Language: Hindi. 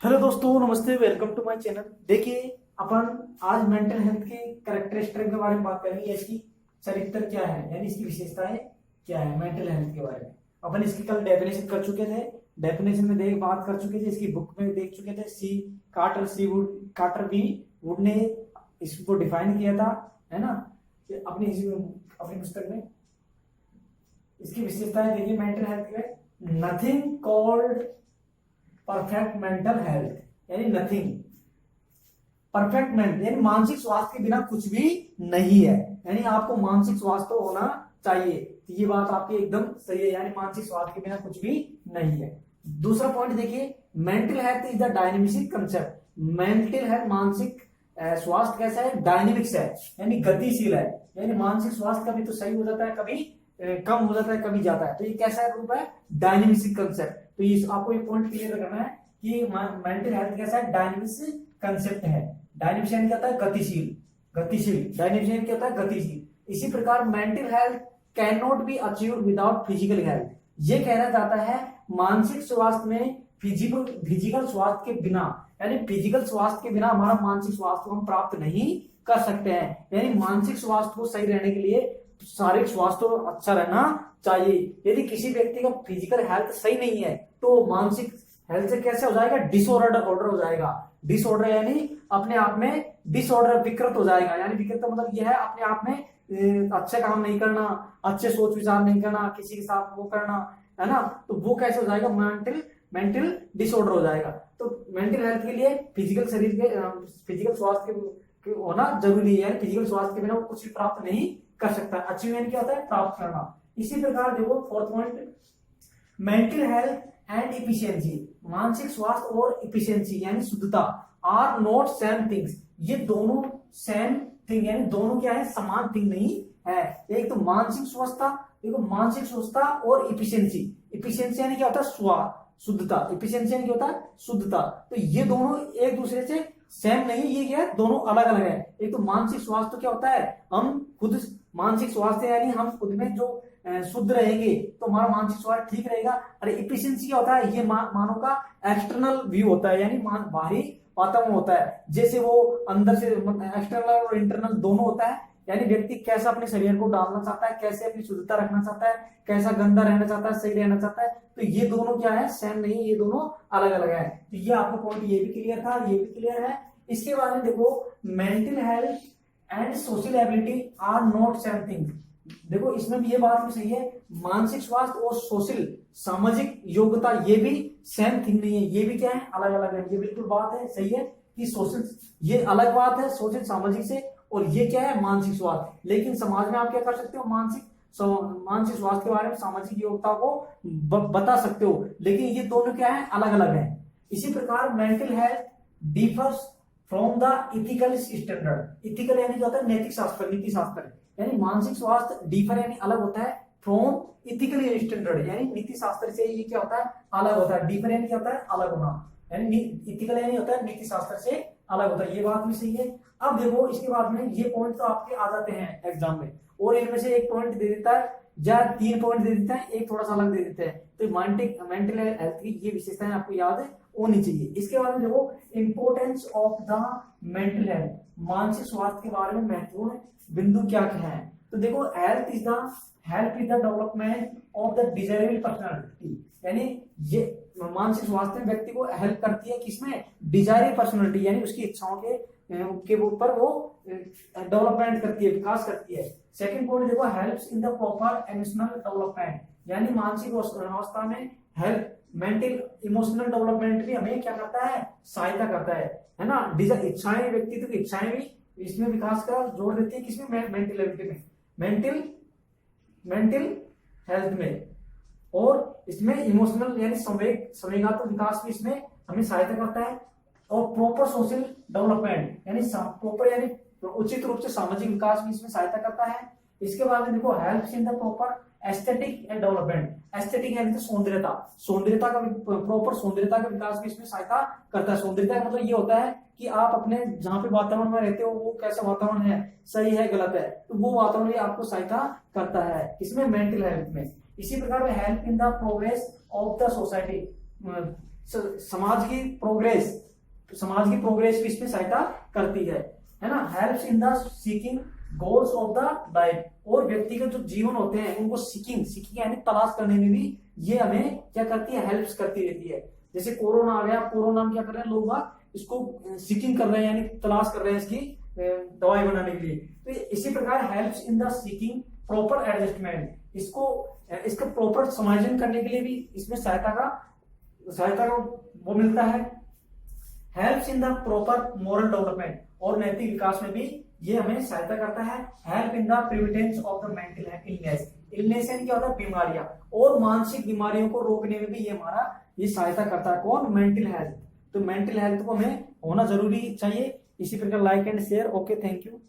हेलो दोस्तों, नमस्ते। Welcome to my channel. देखिए, अपन आज मेंटल हेल्थ के कैरेक्टरिस्टिक के बारे में बात करेंगे। इसकी चरित्र क्या है, यानी इसकी विशेषताएं क्या है मेंटल हेल्थ के बारे में। अपन इसकी कल डेफिनेशन कर चुके थे। डेफिनेशन में देख बात कर चुके थे, इसकी बुक में देख चुके थे। कार्टर बी वुड ने इसको डिफाइन किया था, है ना, कि अपनी पुस्तक में। इसकी विशेषताएं देखिए मेंटल हेल्थ में। Nothing called perfect mental health, यानी नथिंग परफेक्ट मेंटल, यानी मानसिक स्वास्थ्य के बिना कुछ भी नहीं है। यानी आपको मानसिक स्वास्थ्य होना चाहिए, ये बात आपकी एकदम सही है। यानी मानसिक स्वास्थ्य के बिना कुछ भी नहीं है। दूसरा पॉइंट देखिए, mental health is the dynamic concept. Mental health, मानसिक स्वास्थ्य कैसा है? डायनेमिक्स है, यानी गतिशील है। यानी मानसिक स्वास्थ्य कभी तो सही हो जाता है, कभी कम हो जाता है, कभी जाता है। तो ये कैसा है रूप है? Dynamic concept. तो ये आपको ये पॉइंट क्लियर करना है कि मेंटल हेल्थ कैसा है? डायनेमिक कंसेप्ट है। डायनेमिक यानी क्या होता है? गतिशील। डायनेमिक यानी क्या होता है? गतिशील। इसी प्रकार mental health can not be achieved without physical health. ये कहना जाता है मानसिक स्वास्थ्य में फिजिकल स्वास्थ्य के बिना, यानी फिजिकल स्वास्थ्य के बिना हमारा मानसिक स्वास्थ्य को हम प्राप्त नहीं कर सकते हैं। यानी मानसिक स्वास्थ्य को सही रहने के लिए शारीरिक स्वास्थ्य अच्छा रहना चाहिए। यदि किसी व्यक्ति का फिजिकल हेल्थ सही नहीं है तो मानसिक हेल्थ से कैसे हो जाएगा? डिसऑर्डर हो जाएगा। डिसऑर्डर यानी अपने आप में डिसऑर्डर, विकृत हो जाएगा। यानी विकृत का मतलब यह है अपने आप में अच्छे काम नहीं करना, अच्छे सोच विचार नहीं करना, किसी के साथ वो करना, है ना। तो वो कैसे हो जाएगा? मेंटल डिसऑर्डर हो जाएगा। तो मेंटल हेल्थ के लिए फिजिकल स्वास्थ्य के होना जरूरी है। फिजिकल स्वास्थ्य के बिना वो कुछ भी प्राप्त नहीं कर सकता। अचीवमेंट क्या होता है? प्राप्त करना। इसी प्रकार देखो fourth point, mental health and efficiency. मानसिक स्वास्थ्य और इफिशियंसी यानी शुद्धता आर नॉट सेम थिंग्स। ये दोनों सेम थिंग, यानी दोनों क्या है? समान थिंग नहीं है। एक तो मानसिक स्वस्थता, देखो मानसिक स्वस्थता और इफिशियंसी। इफिशियंसी यानी क्या होता है? शुद्धता। इफिशियंसी यानी क्या होता है? शुद्धता। तो ये दोनों एक दूसरे से सेम नहीं, ये क्या है? दोनों अलग अलग है। एक तो मानसिक स्वास्थ्य क्या होता है? हम खुद मानसिक स्वास्थ्य यानी हम खुद में जो शुद्ध रहेंगे तो हमारा मानसिक स्वास्थ्य ठीक रहेगा। अरे इफिशियंसी क्या होता है? ये मानव का एक्सटर्नल व्यू होता है, यानी बाहरी वातावरण होता है। जैसे वो अंदर से एक्सटर्नल और इंटरनल दोनों होता है। यानी व्यक्ति कैसा अपने शरीर को डालना चाहता है, कैसे अपनी शुद्धता रखना चाहता है, कैसा गंदा रहना चाहता है, सही रहना चाहता है। तो ये दोनों क्या है? सेम नहीं, ये दोनों अलग अलग है। तो ये आपको पॉइंट ये भी क्लियर था, ये भी क्लियर है। इसके बाद में देखो, mental health and social ability are not same thing. देखो इसमें भी ये बात भी सही है, मानसिक स्वास्थ्य और सोशल सामाजिक योग्यता ये भी सेम थिंग नहीं है। ये भी क्या है? अलग अलग है। ये बिल्कुल बात है, सही है कि सोशल ये अलग बात है सोशल सामाजिक से, और ये क्या है? मानसिक स्वास्थ्य। लेकिन समाज में आप क्या कर सकते हो? मानसिक स्वास्थ्य के बारे में सामाजिक योग्यता को बता सकते हो। लेकिन ये दोनों क्या है? अलग अलग है। इसी प्रकार mental health differs from the ethical standard. Ethical यानी क्या होता है? नैतिक शास्त्र, नीति शास्त्र। यानी मानसिक स्वास्थ्य डिफर यानी अलग होता है फ्रॉम इथिकल स्टैंडर्ड, यानी नीति शास्त्र से ये क्या होता है? अलग होता है। डिफर यानी क्या होता है? अलग होना। यानी इथिकल यानी होता है नीति शास्त्र से अलग होता है। ये बात भी सही है। अब देखो इसके बाद में ये पॉइंट तो आपके आ जाते हैं एग्जाम में, और इनमें से एक पॉइंट दे देता है या 3 पॉइंट दे देता है, एक थोड़ा सा अलग दे देते हैं। तो मेंटल हेल्थ की ये विशेषताएं आपको याद होनी चाहिए। इसके बाद में देखो, importance of the mental health. मानसिक स्वास्थ्य के बारे में महत्वपूर्ण बिंदु क्या क्या है? तो देखो, help is the development of the desirable personality. यानी ये मानसिक स्वास्थ्य में व्यक्ति को हेल्प करती है किसमें? डिजायरेबल पर्सनालिटी, यानी उसकी इच्छाओं के ऊपर वो डेवलपमेंट करती है, विकास करती है। सेकंड पॉइंट देखो, helps in the proper emotional development. यानी मानसिक अवस्था में हेल्प, मेंटल इमोशनल डेवलपमेंट भी हमें क्या करता है? सहायता करता है ना। इच्छाएं, व्यक्तित्व की इच्छाएं भी इसमें विकास का जोड़ देती है। किसमें? मेंटल एबिलिटी में, मेंटल हेल्थ में। और इसमें इमोशनल यानी संवेगात्मक विकास भी इसमें हमें सहायता करता है। और प्रॉपर सोशल डेवलपमेंट यानी प्रॉपर यानी उचित रूप से सामाजिक विकास भी इसमें सहायता करता है। इसके बाद में देखो, helps in the proper aesthetic and development. Aesthetic यानी सौंदर्यता का प्रॉपर सौंदर्यता का विकास भी इसमें सहायता करता है। सौंदर्यता का मतलब ये होता है कि आप अपने जहाँ पे वातावरण में रहते हो वो कैसा वातावरण है, सही है गलत है, तो वो वातावरण भी आपको सहायता करता है। इसमें मेंटल हेल्थ में। इसी प्रकार में help in the progress of the society. समाज की प्रोग्रेस भी इसमें सहायता करती है ना। Helps in the seeking goals of the life, और व्यक्तिगत जो जीवन होते हैं उनको सीकिंग यानी तलाश करने में भी ये हमें क्या करती है, हेल्प्स करती रहती है। जैसे कोरोना आ गया, कोरोना में क्या कर रहे हैं लोग इसको सीकिंग कर रहे हैं, यानी तलाश कर रहे हैं इसकी दवाई बनाने के लिए। तो इसी प्रकार helps in the seeking proper adjustment, इसका प्रॉपर समायोजन करने के लिए भी इसमें सहायता का वो मिलता है। Helps in the proper moral development, और नैतिक विकास में भी ये हमें सहायता करता है। Help in the prevention of the mental illness यानी क्या होता है, बीमारियां और मानसिक बीमारियों को रोकने में भी ये सहायता करता है। कौन? Mental health. तो मेंटल हेल्थ को हमें होना जरूरी चाहिए। इसी प्रकार like and share. Okay, thank you.